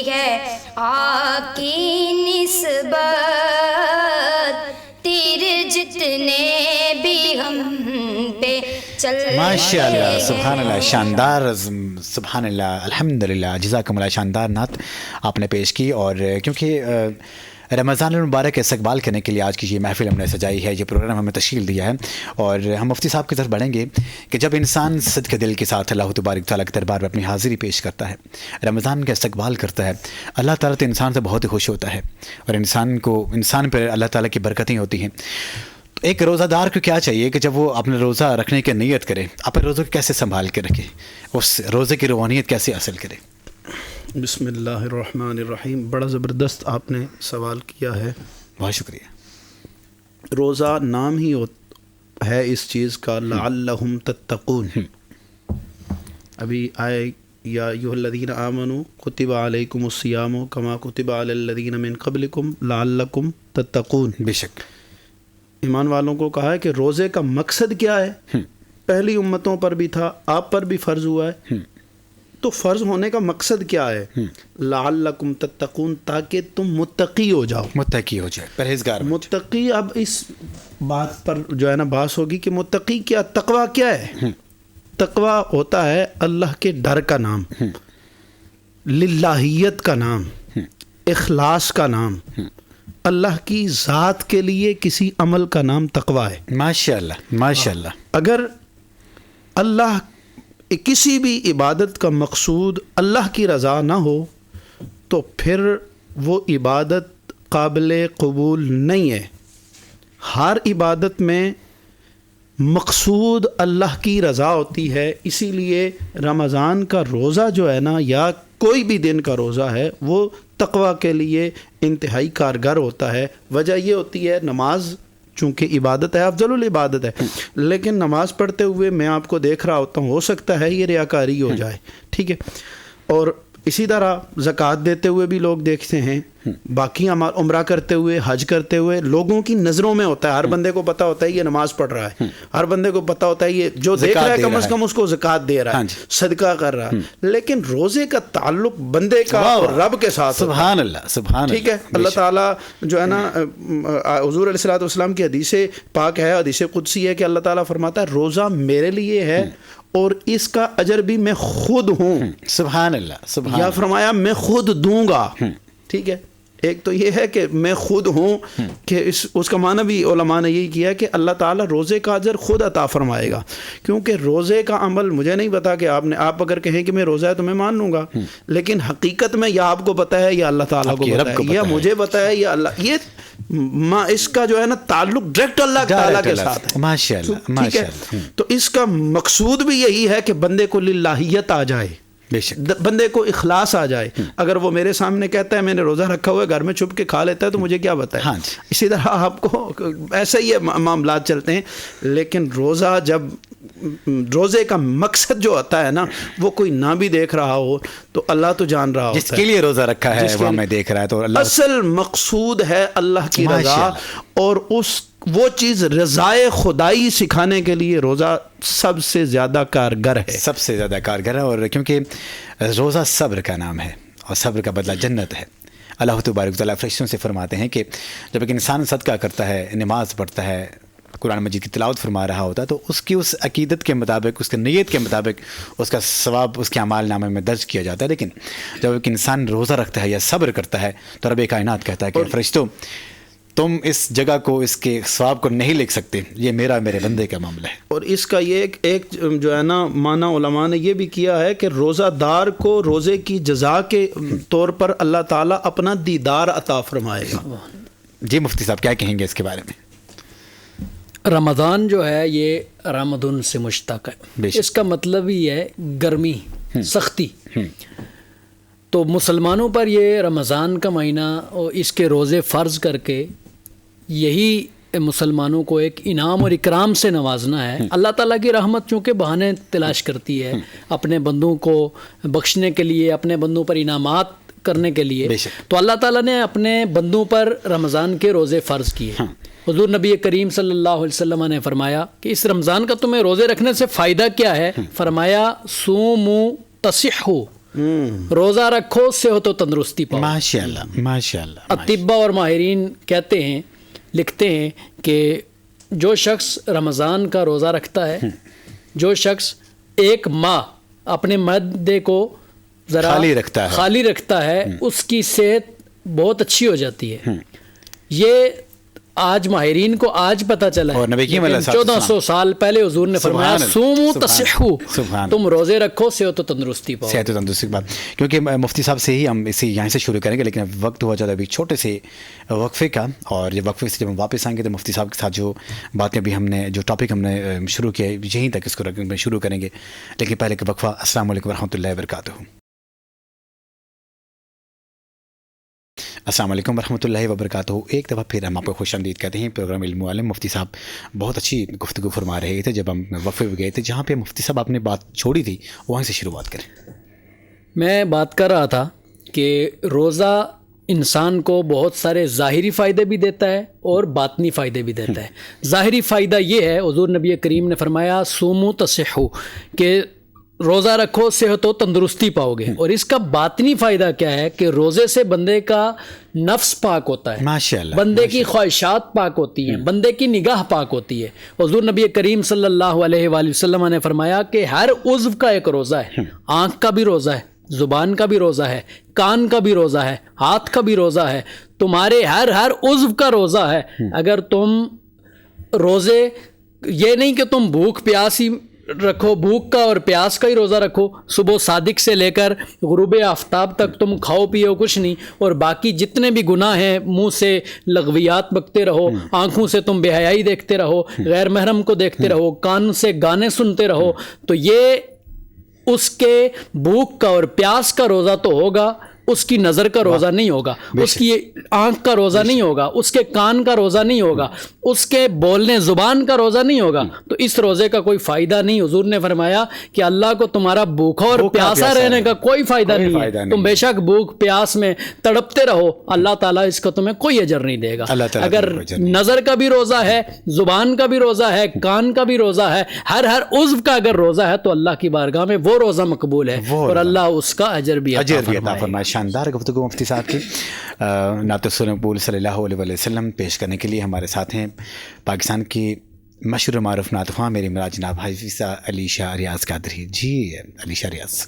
ہے آپ کی نسبت، تیر جتنے بھی ہم پہ چلتے ہیں۔ ماشاء اللہ، سبحان اللہ، شاندار، سبحان اللہ، الحمدللہ، جزاکم اللہ، شاندار نعت آپ نے پیش کی۔ اور کیونکہ رمضان المبارک کے استقبال کرنے کے لیے آج کی یہ محفل ہم نے سجائی ہے، یہ پروگرام ہمیں تشکیل دیا ہے، اور ہم مفتی صاحب کی طرف بڑھیں گے کہ جب انسان صدق دل کے ساتھ اللہ تبارک تعالیٰ کے دربار میں اپنی حاضری پیش کرتا ہے، رمضان کا استقبال کرتا ہے، اللہ تعالیٰ تو انسان سے بہت ہی خوش ہوتا ہے، اور انسان پر اللہ تعالیٰ کی برکتیں ہوتی ہیں۔ ایک روزہ دار کو کیا چاہیے کہ جب وہ اپنے روزہ رکھنے کی نیت کرے، اپنے روزے کو کیسے سنبھال کے رکھے، اس روزے کی روحانیت کیسے حاصل کرے؟ بسم اللہ الرحمن الرحیم، بڑا زبردست آپ نے سوال کیا ہے، بہت شکریہ۔ روزہ نام ہی ہے اس چیز کا، لعلہم تتقون، ابھی آئے یا ایھا الذین آمنوا کتب علیکم الصیام کما کتب علی الذین من قبلکم لعلکم تتقون، بے شک ایمان والوں کو کہا ہے کہ روزے کا مقصد کیا ہے، پہلی امتوں پر بھی تھا، آپ پر بھی فرض ہوا ہے، تو فرض ہونے کا مقصد کیا ہے، لعلکم تتقون، تاکہ تم متقی ہو جاؤ، پرہیزگار متقی۔ اب اس بات پر جو ہے نا بحث ہوگی کہ متقی کیا، تقویٰ کیا ہے؟ تقویٰ ہوتا ہے اللہ کے ڈر کا نام، للہیت کا نام، اخلاص کا نام، اللہ کی ذات کے لیے کسی عمل کا نام تقویٰ ہے۔ ماشاءاللہ ماشاءاللہ۔ اگر اللہ کسی بھی عبادت کا مقصود اللہ کی رضا نہ ہو تو پھر وہ عبادت قابل قبول نہیں ہے۔ ہر عبادت میں مقصود اللہ کی رضا ہوتی ہے، اسی لیے رمضان کا روزہ جو ہے نا، یا کوئی بھی دن کا روزہ ہے، وہ تقویٰ کے لیے انتہائی کارگر ہوتا ہے۔ وجہ یہ ہوتی ہے، نماز چونکہ عبادت ہے، افضل العبادت ہے، لیکن نماز پڑھتے ہوئے میں آپ کو دیکھ رہا ہوتا ہوں، ہو سکتا ہے یہ ریاکاری ہو جائے، ٹھیک ہے، اور اسی طرح زکوٰۃ دیتے ہوئے بھی لوگ دیکھتے ہیں، باقی عمرہ کرتے ہوئے، حج کرتے ہوئے، لوگوں کی نظروں میں ہوتا ہے، ہر بندے کو پتہ ہوتا ہے یہ نماز پڑھ رہا ہے، ہر بندے کو پتہ ہوتا ہے یہ جو دیکھ رہا ہے کم از کم اس کو زکوٰۃ دے رہا ہے، صدقہ کر رہا ہے، لیکن روزے کا تعلق بندے کا اور رب کے ساتھ، سبحان اللہ سبحان اللہ، ٹھیک ہے۔ اللہ تعالیٰ جو ہے نا، حضور علیہ الصلوۃ والسلام کی حدیث پاک ہے، حدیث قدسی ہے کہ اللہ تعالیٰ فرماتا ہے روزہ میرے لیے ہے اور اس کا اجر بھی میں خود ہوں، سبحان اللہ سبحان، یا فرمایا میں خود دوں گا، ٹھیک ہے۔ ایک تو یہ ہے کہ میں خود ہوں کہ اس کا معنی بھی علماء نے یہی کیا ہے کہ اللہ تعالیٰ روزے کا اجر خود عطا فرمائے گا، کیونکہ روزے کا عمل مجھے نہیں پتا کہ آپ اگر کہیں کہ میں روزہ ہے تو میں مان لوں گا، لیکن حقیقت میں یا آپ کو پتہ ہے یا اللہ تعالیٰ کو پتہ ہے، یا مجھے پتہ ہے یا اللہ، یہ اس کا جو ہے نا تعلق ڈائریکٹ اللہ تعالیٰ کے ساتھ ہے. ماشاءاللہ ٹھیک ہے، تو اس کا مقصود بھی یہی ہے کہ بندے کو للہیت آ جائے، بندے کو اخلاص آ جائے. اگر وہ میرے سامنے کہتا ہے میں نے روزہ رکھا ہوا ہے، گھر میں چھپ کے کھا لیتا ہے تو مجھے کیا بتائے. اسی طرح آپ کو ایسے ہی معاملات چلتے ہیں، لیکن روزے کا مقصد جو ہوتا ہے نا، وہ کوئی نہ بھی دیکھ رہا ہو تو اللہ تو جان رہا ہوتا ہے، جس کے لیے روزہ رکھا ہے وہ ہمیں دیکھ رہا ہے، تو اللہ اصل مقصود ہے اللہ کی رضا، اور وہ چیز رضائے خدائی سکھانے کے لیے روزہ سب سے زیادہ کارگر ہے، سب سے زیادہ کارگر ہے. اور کیونکہ روزہ صبر کا نام ہے اور صبر کا بدلہ جنت ہے. اللہ تبارک تعالیٰ فرشتوں سے فرماتے ہیں کہ جب ایک انسان صدقہ کرتا ہے، نماز پڑھتا ہے، قرآن مجید کی تلاوت فرما رہا ہوتا ہے، تو اس کی اس عقیدت کے مطابق، اس کے نیت کے مطابق اس کا ثواب اس کے اعمال نامے میں درج کیا جاتا ہے. لیکن جب ایک انسان روزہ رکھتا ہے یا صبر کرتا ہے تو رب کائنات کہتا ہے کہ فرشتوں تم اس جگہ کو، اس کے ثواب کو نہیں لکھ سکتے، یہ میرے بندے کا معاملہ ہے. اور اس کا یہ ایک جو ہے نا معنی علماء نے یہ بھی کیا ہے کہ روزہ دار کو روزے کی جزا کے طور پر اللہ تعالیٰ اپنا دیدار عطا فرمائے گا. جی مفتی صاحب کیا کہیں گے اس کے بارے میں؟ رمضان جو ہے یہ رمضان سے مشتق ہے، اس کا مطلب ہی ہے گرمی، سختی. تو مسلمانوں پر یہ رمضان کا مہینہ اور اس کے روزے فرض کر کے یہی مسلمانوں کو ایک انعام اور اکرام سے نوازنا ہے. اللہ تعالیٰ کی رحمت چونکہ بہانے تلاش کرتی ہے اپنے بندوں کو بخشنے کے لیے، اپنے بندوں پر انعامات کرنے کے لیے، تو اللہ تعالیٰ نے اپنے بندوں پر رمضان کے روزے فرض کیے. حضور نبی کریم صلی اللہ علیہ وسلم نے فرمایا کہ اس رمضان کا تمہیں روزے رکھنے سے فائدہ کیا ہے؟ فرمایا صوموا تصحوا، روزہ رکھو صحت و تندرستی پاؤ. ماشاءاللہ ماشاءاللہ. اطباء اور ماہرین کہتے ہیں، لکھتے ہیں کہ جو شخص رمضان کا روزہ رکھتا ہے، جو شخص ایک ماہ اپنے معدے کو ذرا خالی رکھتا ہے، اس کی صحت بہت اچھی ہو جاتی ہے. یہ آج ماہرین کو آج پتہ چلا ہے، 1400 سال پہلے حضور نے فرمایا صوموا تصحوا، تم روزے رکھو صحت و تندرستی پاؤ. صحت و تندرستی کی بات، کیونکہ مفتی صاحب سے ہی ہم اسی یہیں سے شروع کریں گے، لیکن وقت ہوا جاتا ہے ابھی چھوٹے سے وقفے کا. اور یہ وقفے سے جب ہم واپس آئیں گے تو مفتی صاحب کے ساتھ جو باتیں بھی ہم نے، جو ٹاپک ہم نے شروع کیا یہیں تک اس کو شروع کریں گے. لیکن پہلے کہ وقفہ. السلام علیکم ورحمۃ اللہ وبرکاتہ. السلام علیکم ورحمۃ اللہ وبرکاتہ. ایک دفعہ پھر ہم آپ کو خوش آمدید کہتے ہیں. پروگرام علم و عالم. مفتی صاحب بہت اچھی گفتگو فرما رہے تھے جب ہم وقفے پہ گئے تھے. جہاں پہ مفتی صاحب آپ نے بات چھوڑی تھی وہیں سے شروعات کریں. میں بات کر رہا تھا کہ روزہ انسان کو بہت سارے ظاہری فائدے بھی دیتا ہے اور باطنی فائدے بھی دیتا ہے. ظاہری فائدہ یہ ہے، حضور نبی کریم نے فرمایا صوموا تصحوا، کہ روزہ رکھو صحت و تندرستی پاؤ گے. اور اس کا باطنی فائدہ کیا ہے کہ روزے سے بندے کا نفس پاک ہوتا ہے، ماشاءاللہ، بندے کی خواہشات پاک ہوتی ہیں، بندے کی نگاہ پاک ہوتی ہے. حضور نبی کریم صلی اللہ علیہ وآلہ وسلم نے فرمایا کہ ہر عضو کا ایک روزہ ہے. آنکھ کا بھی روزہ ہے، زبان کا بھی روزہ ہے، کان کا بھی روزہ ہے، ہاتھ کا بھی روزہ ہے، تمہارے ہر عضو کا روزہ ہے. اگر تم روزے، یہ نہیں کہ تم بھوک پیاس ہی رکھو، بھوک کا اور پیاس کا ہی روزہ رکھو، صبح صادق سے لے کر غروب آفتاب تک تم کھاؤ پیو کچھ نہیں، اور باقی جتنے بھی گناہ ہیں منہ سے لغویات بکتے رہو، آنکھوں سے تم بے حیائی دیکھتے رہو، غیر محرم کو دیکھتے رہو، کان سے گانے سنتے رہو، تو یہ اس کے بھوک کا اور پیاس کا روزہ تو ہوگا، اس کی نظر کا روزہ نہیں ہوگا، اس کی آنکھ کا روزہ نہیں ہوگا، اس کے کان کا روزہ نہیں ہوگا، اس کے بولنے زبان کا روزہ نہیں ہوگا. تو اس روزے کا کوئی فائدہ نہیں. حضور نے فرمایا کہ اللہ کو تمہارا بھوکا اور پیاسا رہنے کا کوئی فائدہ نہیں ہے. تم بے شک بھوک پیاس میں تڑپتے رہو، اللہ تعالیٰ اس کا تمہیں کوئی اجر نہیں دے گا. اگر نظر کا بھی روزہ ہے، زبان کا بھی روزہ ہے، کان کا بھی روزہ ہے، ہر عضو کا اگر روزہ ہے تو اللہ کی بارگاہ میں وہ روزہ مقبول ہے اور اللہ اس کا اجر بھی عطا فرمائے. شاندار گفتگو مفتی صاحب کی. نعت رسول مقبول صلی اللہ علیہ وسلم پیش کرنے کے لیے ہمارے ساتھ ہیں پاکستان کی مشہور معروف نعت خواں میری مراد جناب حفیظہ علی شاہ ریاض قادری. جی علی شاہ ریاض.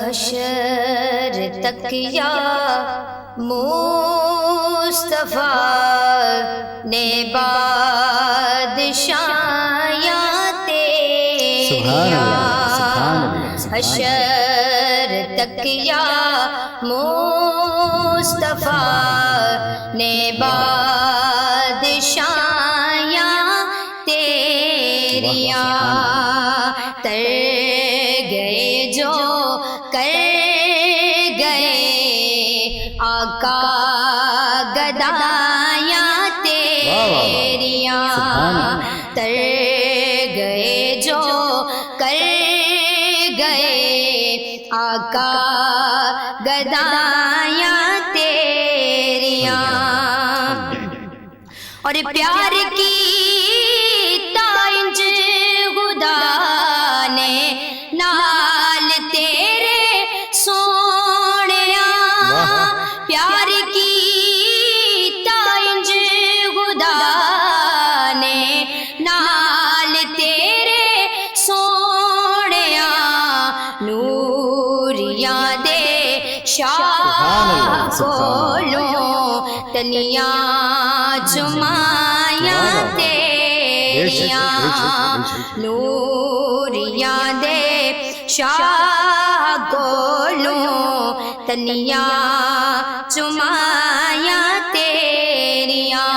حشر تک تک یا مصطفیٰ نے بادشاہیاں تیریاں حشر تک یا مصطفیٰ نے بادشاہیاں تیریاں تر گئے جو کر گئے آقا گدایاں تیریاں تر گئے جو کر گئے آقا گدایاں تیریاں اور پیار کی تائج خدا نے نال تیرے سونیا پیار کی تائج خدا نے نال تیرے سونیا نوریاں دے شاہ کولوں تنیاں چمایاں تیریاں نوریاں دے شاہ کولوں تنیاں چمایاں تیریاں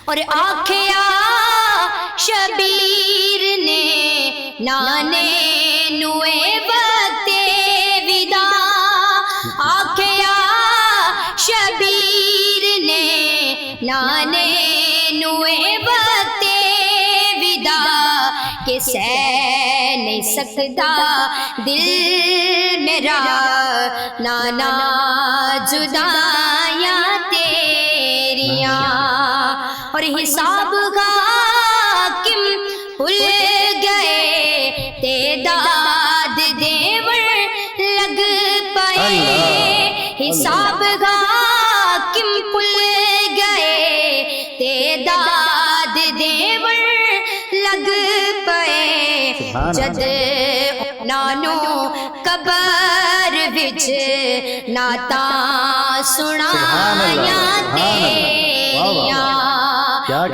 اور آکھیا شبیر نے نانے نوے وقت ودا آکھیا شبیر نے نانے نوے وقت ودا کہ سہ نہیں سکتا دل میرا نانا جدایاں تیریاں اور حساب حاکم بھول گئے تعداد دیور لگ پائے حساب حاکم بھول گئے تعداد دیور لگ پائے جد نانو قبر وچ نعتاں سنایاں تیریاں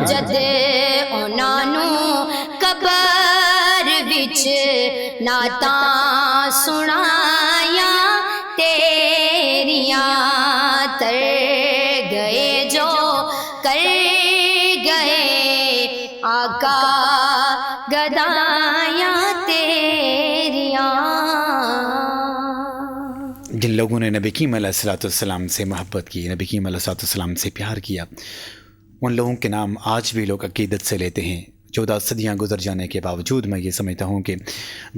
جد نانو قبر وچ نعتاں سنایاں تیریاں تر گئے جو کر گئے آقا گدایاں تیریاں جن لوگوں نے نبی کریم علیہ الصلوۃ والسلام سے محبت کی، نبی کریم علیہ الصلوۃ والسلام سے پیار کیا، ان لوگوں کے نام آج بھی لوگ عقیدت سے لیتے ہیں۔ 14 صدیاں گزر جانے کے باوجود میں یہ سمجھتا ہوں کہ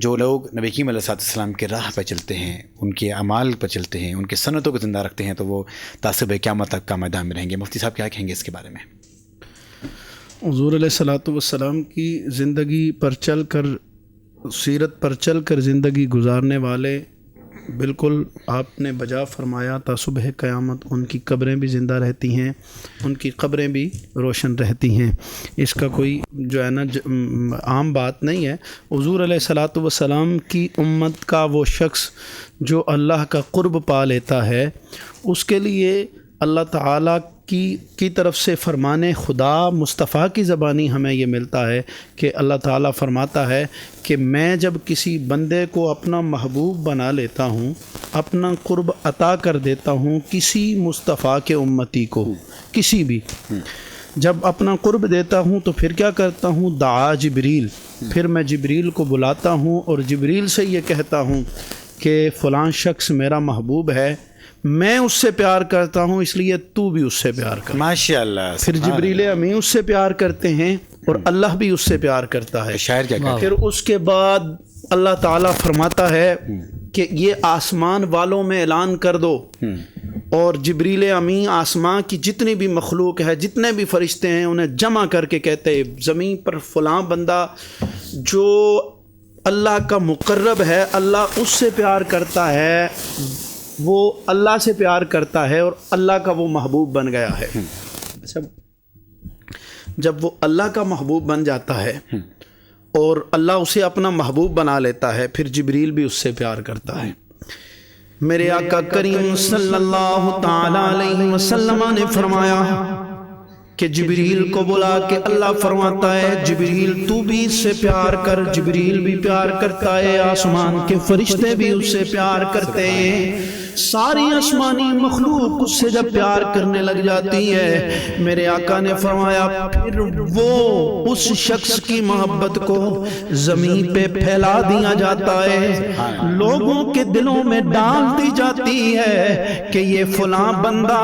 جو لوگ نبی کریم علیہ الصلوۃ والسلام کے راہ پہ چلتے ہیں، ان کے اعمال پہ چلتے ہیں، ان کے سنتوں کو زندہ رکھتے ہیں، تو وہ تعصب قیامت تک کا میدان میں رہیں گے۔ مفتی صاحب کیا کہیں گے اس کے بارے میں؟ حضور علیہ الصلوۃ والسلام کی زندگی پر چل کر، سیرت پر چل کر زندگی گزارنے والے بالکل آپ نے بجا فرمایا تا صبح قیامت ان کی قبریں بھی زندہ رہتی ہیں، ان کی قبریں بھی روشن رہتی ہیں۔ اس کا کوئی جو ہے نا عام بات نہیں ہے۔ حضور علیہ الصلوۃ والسلام کی امت کا وہ شخص جو اللہ کا قرب پا لیتا ہے، اس کے لیے اللہ تعالیٰ کی طرف سے فرمان خدا مصطفیٰ کی زبانی ہمیں یہ ملتا ہے کہ اللہ تعالیٰ فرماتا ہے کہ میں جب کسی بندے کو اپنا محبوب بنا لیتا ہوں، اپنا قرب عطا کر دیتا ہوں کسی مصطفیٰ کے امتی کو، کسی بھی، جب اپنا قرب دیتا ہوں تو پھر کیا کرتا ہوں؟ دعا جبریل، پھر میں جبریل کو بلاتا ہوں اور جبریل سے یہ کہتا ہوں کہ فلاں شخص میرا محبوب ہے، میں اس سے پیار کرتا ہوں، اس لیے تو بھی اس سے پیار کر۔ ماشاءاللہ۔ پھر جبریل امین اس سے پیار کرتے ہیں اور اللہ بھی اس سے پیار کرتا ہے۔ شاعر کیا کہتے ہیں؟ پھر اس کے بعد اللہ تعالیٰ فرماتا ہے کہ یہ آسمان والوں میں اعلان کر دو، اور جبریل امین آسمان کی جتنی بھی مخلوق ہے، جتنے بھی فرشتے ہیں، انہیں جمع کر کے کہتے ہیں زمین پر فلاں بندہ جو اللہ کا مقرب ہے، اللہ اس سے پیار کرتا ہے، وہ اللہ سے پیار کرتا ہے اور اللہ کا وہ محبوب بن گیا ہے۔ اچھا، جب وہ اللہ کا محبوب بن جاتا ہے اور اللہ اسے اپنا محبوب بنا لیتا ہے، پھر جبریل بھی اس سے پیار کرتا ہے۔ میرے آقا کریم صلی اللہ تعالی علیہ وسلم نے فرمایا کہ جبریل کو بلا کے اللہ فرماتا ہے جبریل تو بھی اس سے پیار کر. جبریل بھی پیار کرتا ہے, آسمان کے فرشتے بھی اس سے پیار کرتے ہیں, ساری آسمانی مخلوق اس سے جب پیار کرنے لگ جاتی ہے, میرے آقا نے فرمایا پھر وہ اس شخص کی محبت کو زمین پہ پھیلا دیا جاتا ہے, لوگوں کے دلوں میں ڈال دی جاتی ہے کہ یہ فلاں بندہ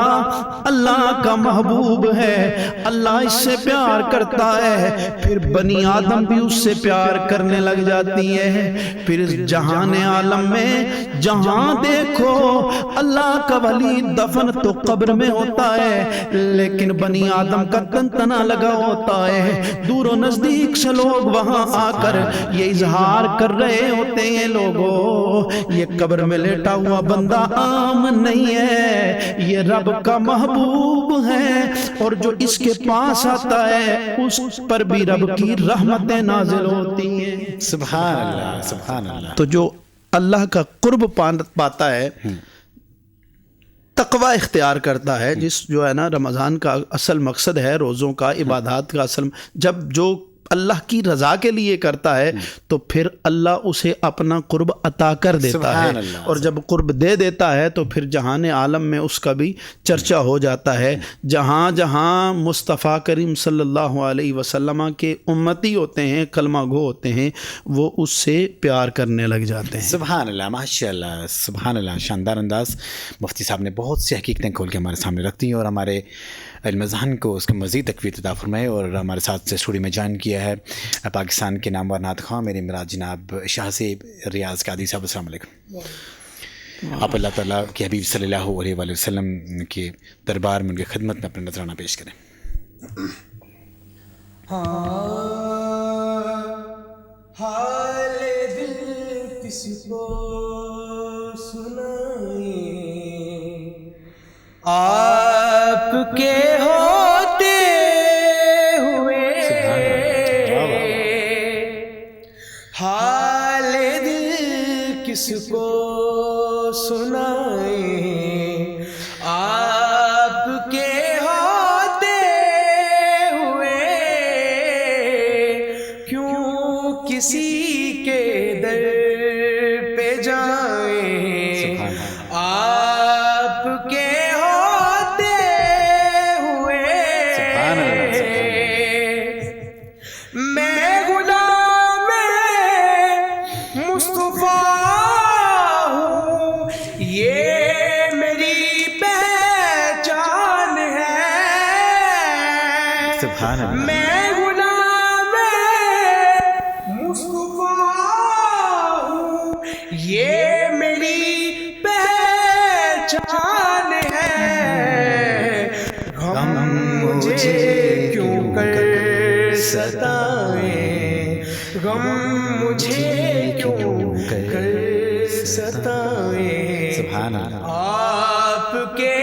اللہ کا محبوب ہے, اللہ اس سے پیار کرتا ہے. پھر بنی آدم بھی اس سے پیار کرنے لگ جاتی ہے. پھر جہان عالم میں جہاں دیکھو اللہ کا ولی دفن تو قبر میں ہوتا ہے, لیکن بنی آدم کا تنتنا لگا ہوتا ہے. دور و نزدیک سے لوگ وہاں آ کر یہ اظہار کر رہے ہوتے ہیں, لوگوں یہ قبر میں لیٹا ہوا بندہ عام نہیں ہے, یہ رب کا محبوب ہے, اور جو اس کے پاس آتا ہے اس پر بھی رب کی رحمتیں نازل ہوتی ہیں. سبحان اللہ, سبحان اللہ. تو جو اللہ کا قرب پاتا ہے, تقوی اختیار کرتا ہے, جس جو ہے نا رمضان کا اصل مقصد ہے, روزوں کا, عبادات کا اصل, جب جو اللہ کی رضا کے لیے کرتا ہے تو پھر اللہ اسے اپنا قرب عطا کر دیتا ہے, اور جب قرب دے دیتا ہے تو پھر جہان عالم میں اس کا بھی چرچا ہو جاتا ہے. جہاں جہاں مصطفیٰ کریم صلی اللہ علیہ وسلم کے امتی ہوتے ہیں, کلمہ گو ہوتے ہیں, وہ اس سے پیار کرنے لگ جاتے ہیں. سبحان اللہ, ماشاء اللہ, سبحان اللہ. شاندار انداز. مفتی صاحب نے بہت سی حقیقتیں کھول کے ہمارے سامنے رکھ دی اور ہمارے علم ذہن کو اس کے مزید تقویت عطا فرمائے. اور ہمارے ساتھ سے اسٹوڈیو میں جوائن کیا ہے پاکستان کے نامور نعت خواں میرے مراد جناب شاہ زیب ریاض قادری صاحب. السلام علیکم. آپ اللہ تعالیٰ کے حبیب صلی اللہ علیہ وآلہ وسلم کے دربار میں ان کی خدمت میں اپنا نذرانہ پیش کریں. حال دل کس کو سنائیں, آپ کے ہوتے ہوئے حال دل کس کو سنائیں, آپ کے ہوتے ہوئے کیوں کسی کے در پہ جائیں, آپ کے میں غلام مصطفیٰ ہوں, یہ میری پہچان ہے. غم مجھے کیوں کر ستائیں, غم مجھے کیوں کر ستائیں, سبحان اللہ. آپ کے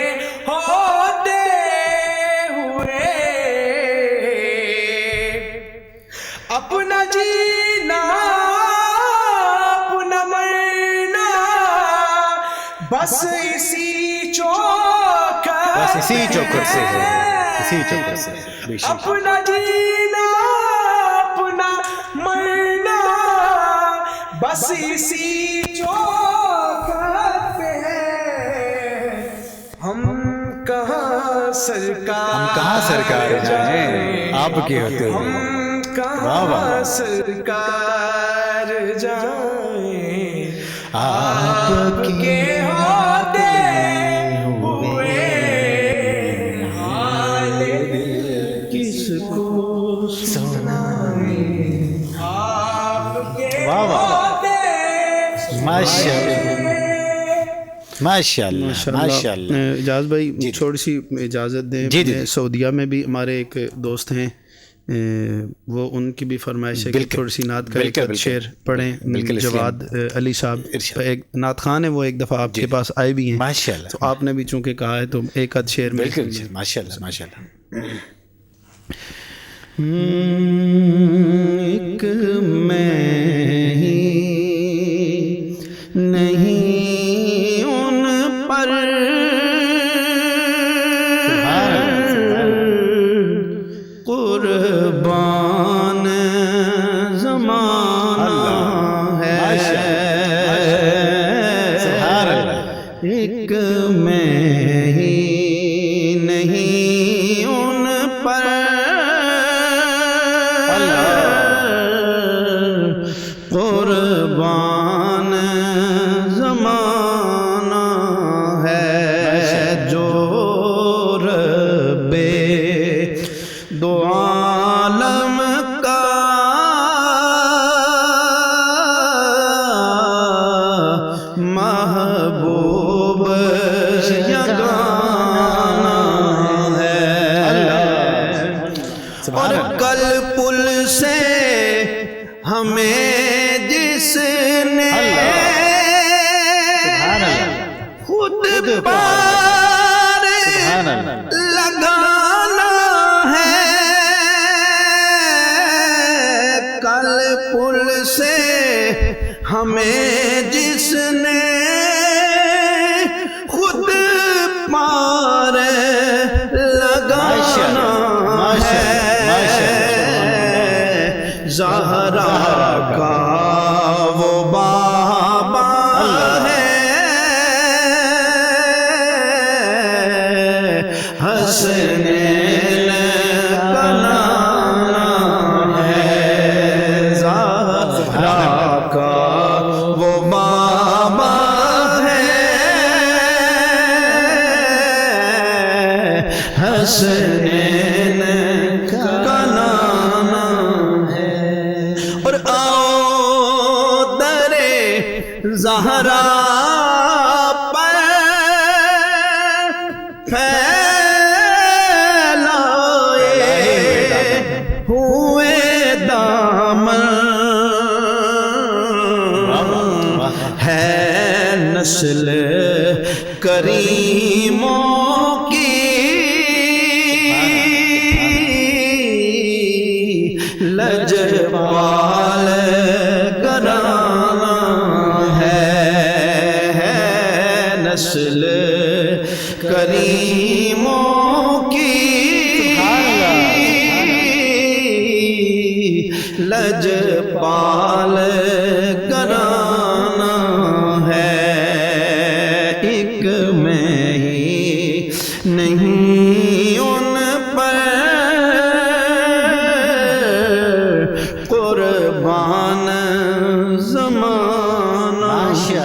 ہوتے اپنا جینا اپنا مرنا بس اسی چوکھٹ سے ہے, اسی چوکھٹ سے. اپنا جینا اپنا مرنا بس اسی چوکھٹ پہ ہے. ہم کہاں سرکار جائیں, آپ کے ہوتے ہوئے کہاں سرکار جائیں, آپ کے ہوتے ہوئے حال کس کو سنائیں, آپ کے ہوتے ماشاء اللہ. اجازت بھائی چھوٹی سی اجازت دیں, سعودیہ میں بھی ہمارے ایک دوست ہیں, وہ ان کی بھی فرمائش ہے کہ تھوڑی سی نعت کا ایک شعر پڑھیں. جواد علی صاحب ایک نعت خان ہے, وہ ایک دفعہ آپ کے پاس آئے بھی ہیں ماشاءاللہ, تو آپ نے بھی چونکہ کہا ہے تو ایک آدھ شعر میں. ماشاءاللہ ماشاءاللہ. ایک میں ہی نہیں ایک میں ہی نہیں ان پر قربان زمانہ ہے جو رب دو عالم کا محبوب یگانہ ہے، اور کل پل سے ہمیں جس نے خود پار لگانا ہے، کل پل سے ہمیں جس نے خود پار لگانا ہے، زہرا کا وہ بابا ہے، حسنین کا نام ہے، زہرا کا وہ بابا ہے، حسنین کا نام ہے، اور آؤ درے زہرا پر پھیلائے ہوئے دامن ہے، نسل کریموں کی لجپال گھرانہ ہے، نسل کریموں کی لجپال گھرانہ ہے، ایک میں ہی نہیں ان پر قربان زمانہ ہے،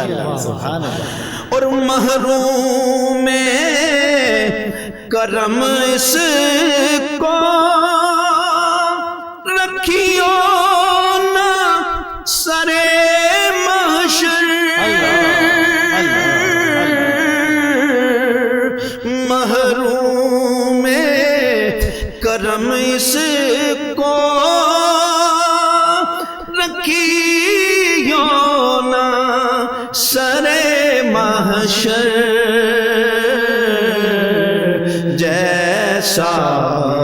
اور محروم کرم اس کو رکھیو نہ سرے محشر، محروم کرم اس کو رکھیو نہ سرے محشر، جیسا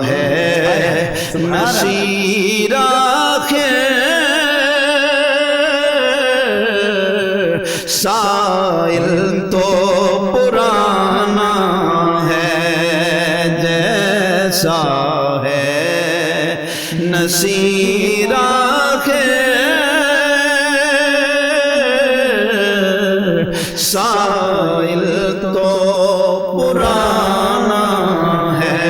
ہے نصیر آخر سائل تو پرانا ہے، جیسا ہے نصیر آخر سائل تو پرانا ہے،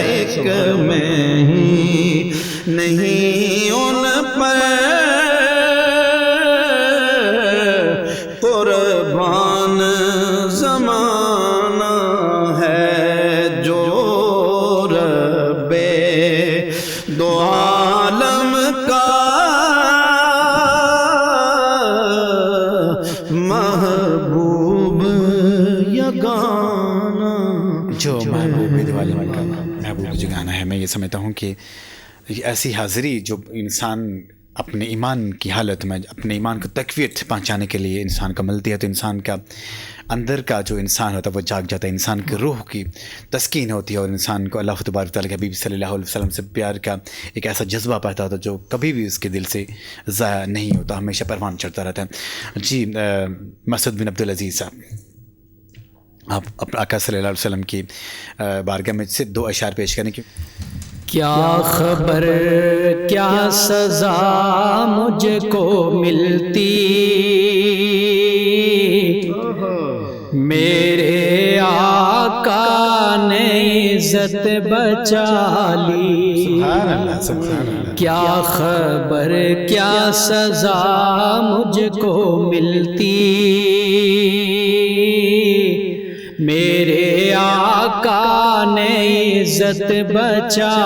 ایک میں ہی نہیں ان پر قربان زمانہ ہے، جو رب دو عالم کا محبوب یگانہ، جو محبوب دو عالم کا محبوب جگانا ہے۔ میں یہ سمجھتا ہوں کہ ایسی حاضری جو انسان اپنے ایمان کی حالت میں اپنے ایمان کو تقویت پہنچانے کے لیے انسان کو ملتی ہے، تو انسان کا اندر کا جو انسان ہوتا ہے وہ جاگ جاتا ہے، انسان کی روح کی تسکین ہوتی ہے، اور انسان کو اللہ تبارک تعالیٰ کے حبیب صلی اللہ علیہ وسلم سے پیار کا ایک ایسا جذبہ پیدا ہوتا ہے جو کبھی بھی اس کے دل سے ضائع نہیں ہوتا، ہمیشہ پروان چڑھتا رہتا ہے۔ جی مسعود بن عبدالعزیز صاحب، آپ آقا صلی اللہ علیہ وسلم کی بارگاہ میں سے 2 اشعار پیش کریں کہ کیا خبر کیا سزا مجھ کو ملتی، عزت بچا لی، سبحان اللہ سبحان اللہ. کیا خبر کیا سزا مجھ کو ملتی، میرے آقا نے عزت بچا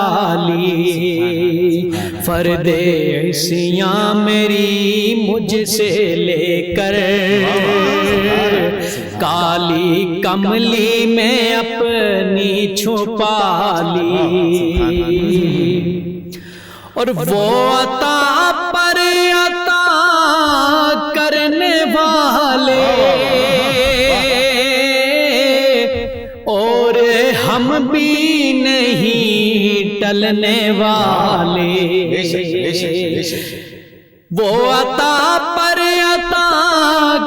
لی، فرد عصیاں میری مجھ سے لے کر کالی کملی میں اپنی چھپا لی، اور وہ عطا پر عطا کرنے والے اور ہم بھی نہیں ٹلنے والے، وہ عطا پر عطا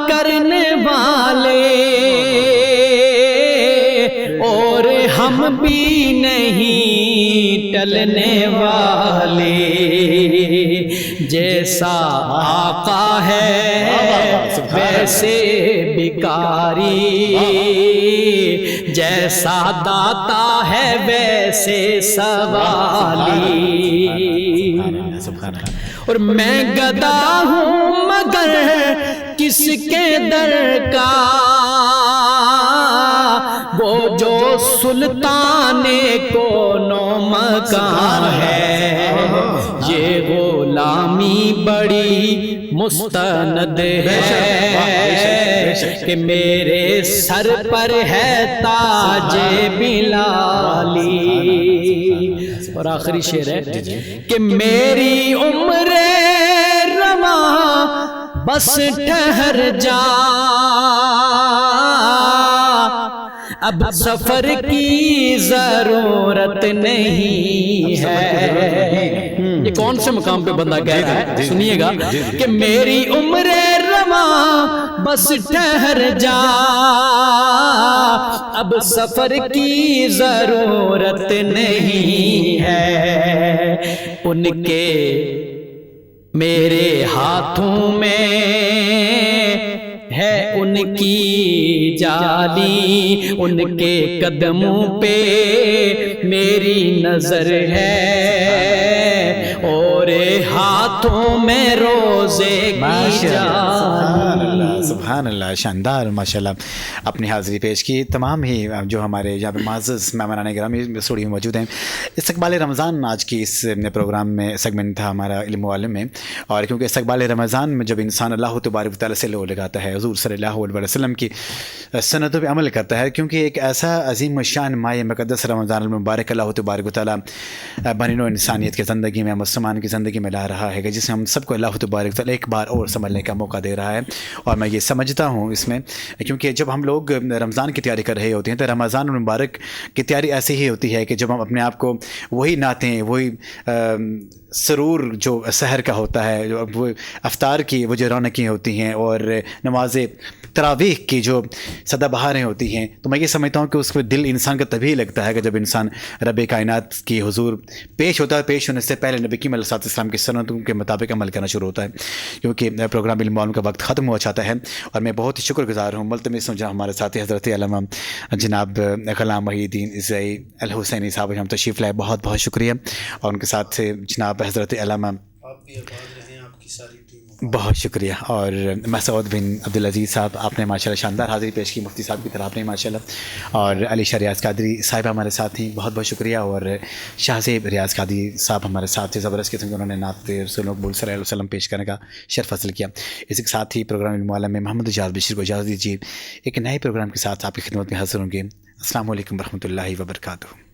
کرنے والے اور ہم بھی نہیں ٹلنے والے، جیسا آقا ہے ویسے بھکاری، جیسا داتا ہے ویسے سوالی، اور میں گدا ہوں مگر کس کے در کا، وہ جو سلطان کون و مکان ہے، یہ غلامی بڑی مستند ہے کہ میرے سر پر ہے تاج بلالی، اور آخری شعر ہے کہ میری عمر رواں بس ٹھہر جا، اب سفر کی ضرورت نہیں ہے۔ یہ کون سے مقام پہ بندہ کہہ رہا ہے، سنیے گا کہ میری عمر رواں بس ٹھہر جا، اب سفر کی ضرورت نہیں ہے، ان کے میرے ہاتھوں میں ہے ان کی جالی، ان کے قدموں پہ میری نظر ہے، اور ہاتھوں میں روزے کی جالی۔ سبحان اللہ، شاندار ماشاءاللہ اپنی حاضری پیش کی۔ تمام ہی جو ہمارے یہاں پہ معزز مہمانان گرامی اسٹوڈیو میں موجود ہیں، استقبال رمضان آج کی اس پروگرام میں سیگمنٹ تھا ہمارا علم و عالم میں، اور کیونکہ استقبال رمضان میں جب انسان اللہ تبارک و تعالیٰ سے لو لگاتا ہے، حضور صلی اللہ علیہ وسلم کی سنتوں پہ عمل کرتا ہے، کیونکہ ایک ایسا عظیم الشان ماہ مقدس رمضان المبارک اللہ تبارک و تعالیٰ بنی نوع انسانیت کی زندگی میں، مسلمان کی زندگی میں لا رہا ہے، کہ جسے ہم سب کو اللہ تبارک و تعالیٰ ایک بار اور سنبھلنے کا موقع دے رہا ہے۔ اور میں یہ سمجھتا ہوں اس میں، کیونکہ جب ہم لوگ رمضان کی تیاری کر رہے ہوتے ہیں تو رمضان المبارک کی تیاری ایسی ہی ہوتی ہے کہ جب ہم اپنے آپ کو وہی نعتیں، وہی سرور جو سحر کا ہوتا ہے، وہ افطار کی وہ جو رونقیں ہوتی ہیں، اور نماز تراویح کی جو سدا بہاریں ہوتی ہیں، تو میں یہ سمجھتا ہوں کہ اس کو دل انسان کا تبھی لگتا ہے کہ جب انسان رب کائنات کی حضور پیش ہوتا ہے، پیش ہونے سے پہلے نبی کریم علیہ السلام کی سنتوں کے مطابق عمل کرنا شروع ہوتا ہے، کیونکہ پروگرام علم و عالم کا وقت ختم ہو جاتا ہے۔ اور میں بہت ہی شکر گزار ہوں ملتمس ہوں جہاں ہمارے ساتھی حضرت علامہ جناب غلام محی الدین عیسائی الحسینی صاحب ہم تشریف لائے، بہت بہت شکریہ۔ اور ان کے ساتھ جناب حضرت علامہ بہت شکریہ، اور مسعود بن عبدالعزیز صاحب آپ نے ماشاءاللہ شاندار حاضری پیش کی، مفتی صاحب کی طرح آپ نے ماشاءاللہ، اور علی شاہ ریاض قادری صاحب ہمارے ساتھ ہیں، بہت بہت شکریہ۔ اور شاہ زیب ریاض قادری صاحب ہمارے ساتھ تھے، زبردست قسم کے انہوں نے نعت رسول مقبول صلی اللہ علیہ وسلم پیش کرنے کا شرف حاصل کیا۔ اسی کے ساتھ ہی پروگرام علم و عالم میں محمد اجاز بشیر کو اجازت دیجیے، ایک نئے پروگرام کے ساتھ آپ کی خدمت میں حاضر ہوں گے۔ السلام علیکم ورحمۃ اللہ وبرکاتہ۔